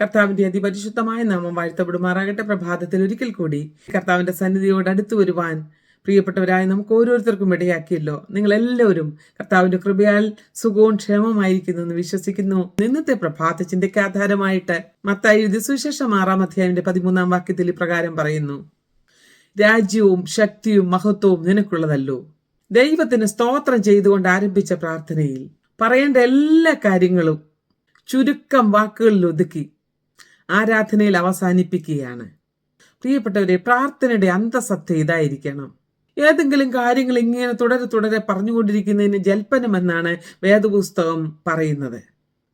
കർത്താവിന്റെ അതിപരിശുദ്ധമായ നാമം വാഴ്ത്തപ്പെടുമാറാകട്ടെ. പ്രഭാതത്തിൽ ഒരിക്കൽ കൂടി കർത്താവിന്റെ സന്നിധിയോട് അടുത്തു വരുവാൻ പ്രിയപ്പെട്ടവരായ നമുക്ക് ഓരോരുത്തർക്കും ഇടയാക്കിയല്ലോ. നിങ്ങളെല്ലാവരും കർത്താവിന്റെ കൃപയാൽ സുഖവും ക്ഷേമമായിരിക്കുന്നു എന്ന് വിശ്വസിക്കുന്നു. ഇന്നത്തെ പ്രഭാത ചിന്തയ്ക്ക് ആധാരമായിട്ട് മത്തായി എഴുതിയ സുവിശേഷം 6-ാം അധ്യായത്തിന്റെ 13-ാം വാക്യത്തിൽ ഇപ്രകാരം പറയുന്നു: രാജ്യവും ശക്തിയും മഹത്വവും നിനക്കുള്ളതല്ലോ. ദൈവത്തിന് സ്തോത്രം ചെയ്തുകൊണ്ട് ആരംഭിച്ച പ്രാർത്ഥനയിൽ പറയേണ്ട എല്ലാ കാര്യങ്ങളും ചുരുക്കം വാക്കുകളിൽ ഒതുക്കി ആരാധനയിൽ അവസാനിപ്പിക്കുകയാണ്. പ്രിയപ്പെട്ടവരെ, പ്രാർത്ഥനയുടെ അന്തസത്ത ഇതായിരിക്കണം. ഏതെങ്കിലും കാര്യങ്ങൾ ഇങ്ങനെ തുടരെ പറഞ്ഞുകൊണ്ടിരിക്കുന്നതിന് ജൽപ്പനമെന്നാണ് വേദപുസ്തകം പറയുന്നത്.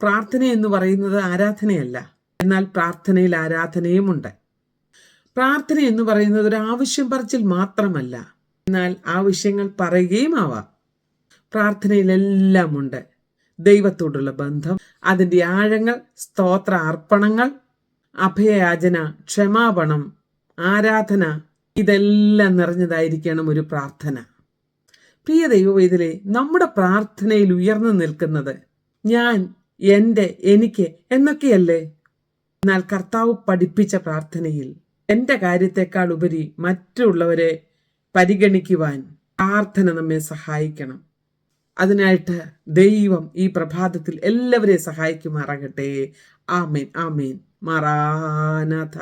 പ്രാർത്ഥന എന്ന് പറയുന്നത് ആരാധനയല്ല, എന്നാൽ പ്രാർത്ഥനയിൽ ആരാധനയുമുണ്ട്. പ്രാർത്ഥന എന്ന് പറയുന്നത് ഒരു ആവശ്യം പറച്ചിൽ മാത്രമല്ല, എന്നാൽ ആവശ്യങ്ങൾ പറയുകയും ആവാം. പ്രാർത്ഥനയിലെല്ലാം ഉണ്ട് ദൈവത്തോടുള്ള ബന്ധം, അതിൻ്റെ ആഴങ്ങൾ, സ്തോത്ര അർപ്പണങ്ങൾ, അഭയയാചന, ക്ഷമാപണം, ആരാധന, ഇതെല്ലാം നിറഞ്ഞതായിരിക്കണം ഒരു പ്രാർത്ഥന. പ്രിയ ദൈവവൈതലേ, നമ്മുടെ പ്രാർത്ഥനയിൽ ഉയർന്നു നിൽക്കുന്നത് ഞാൻ, എൻ്റെ, എനിക്ക് എന്നൊക്കെയല്ലേ? എന്നാൽ കർത്താവ് പഠിപ്പിച്ച പ്രാർത്ഥനയിൽ എൻ്റെ കാര്യത്തെക്കാൾ ഉപരി മറ്റുള്ളവരെ പരിഗണിക്കുവാൻ പ്രാർത്ഥന നമ്മെ സഹായിക്കണം. അതിനായിട്ട് ദൈവം ഈ പ്രഭാതത്തിൽ എല്ലാവരെയും സഹായിക്കുമാറാകട്ടെ. ആമേൻ, ആമേൻ. മറാനാഥ.